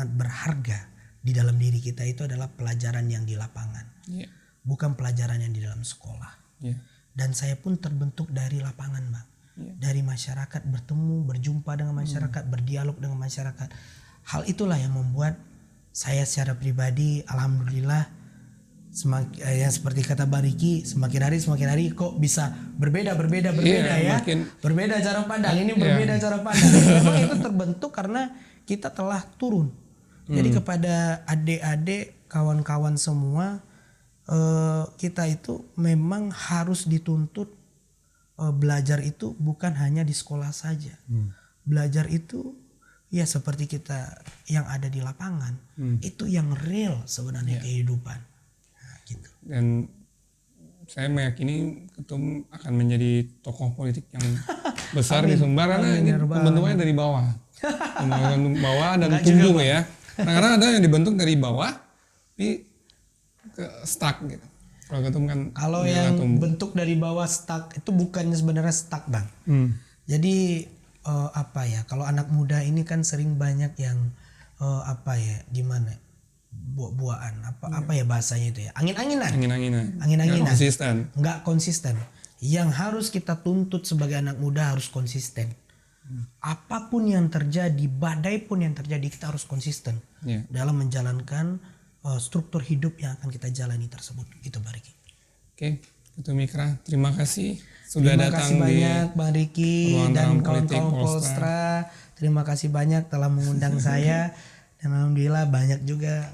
berharga di dalam diri kita itu adalah pelajaran yang di lapangan, bukan pelajaran yang di dalam sekolah. Dan saya pun terbentuk dari lapangan Bang, dari masyarakat, berjumpa dengan masyarakat, berdialog dengan masyarakat. Hal itulah yang membuat saya secara pribadi alhamdulillah seperti kata Bang Riki, semakin hari kok bisa berbeda ya. Berbeda cara pandang, ini berbeda cara pandang. Memang itu terbentuk karena kita telah turun. Jadi kepada adik-adik, kawan-kawan semua, kita itu memang harus dituntut belajar itu bukan hanya di sekolah saja. Belajar itu ya seperti kita yang ada di lapangan, itu yang real sebenarnya kehidupan. Nah, gitu. Dan saya meyakini Ketum akan menjadi tokoh politik yang besar di Sumbar karena ini pembentukannya dari bawah. Pembentukan bawah dan tumbuh ya. Kadang-kadang ada yang dibentuk dari bawah tapi ke stuck gitu. Kalau Ketum kan yang bentuk dari bawah stuck itu bukannya sebenarnya stuck Bang. Jadi kalau anak muda ini kan sering banyak yang gimana buah-buahan apa ya bahasanya itu ya, angin-anginan nggak konsisten. Yang harus kita tuntut sebagai anak muda harus konsisten. Apapun yang terjadi, badai pun yang terjadi, kita harus konsisten dalam menjalankan struktur hidup yang akan kita jalani tersebut. Gitu Bang Riki. Oke, Ketua Mikra, terima kasih sudah Terima datang kasih banyak Bang Riki Ruang dan Terang Politik kawan-kawan Polstra. Terima kasih banyak telah mengundang saya dan alhamdulillah banyak juga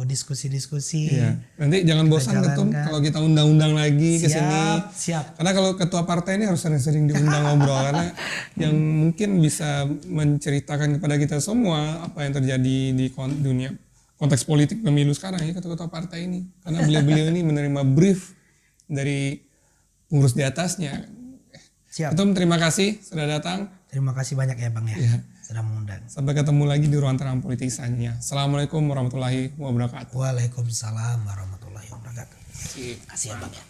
diskusi-diskusi. Iya. Nanti jangan bosan Ketum kalau kita undang-undang lagi ke sini. Siap. Karena kalau ketua partai ini harus sering-sering diundang ngobrol karena yang mungkin bisa menceritakan kepada kita semua apa yang terjadi di dunia konteks politik pemilu sekarang ya ketua-ketua partai ini. Karena beliau-beliau ini menerima brief dari pengurus di atasnya. Siap. Ketum, terima kasih sudah datang. Terima kasih banyak ya Bang ya. Sudah mengundang. Sampai ketemu lagi di Ruang Terang Politik selanjutnya. Assalamualaikum warahmatullahi wabarakatuh. Waalaikumsalam warahmatullahi wabarakatuh. Terima kasih ya Bang ya.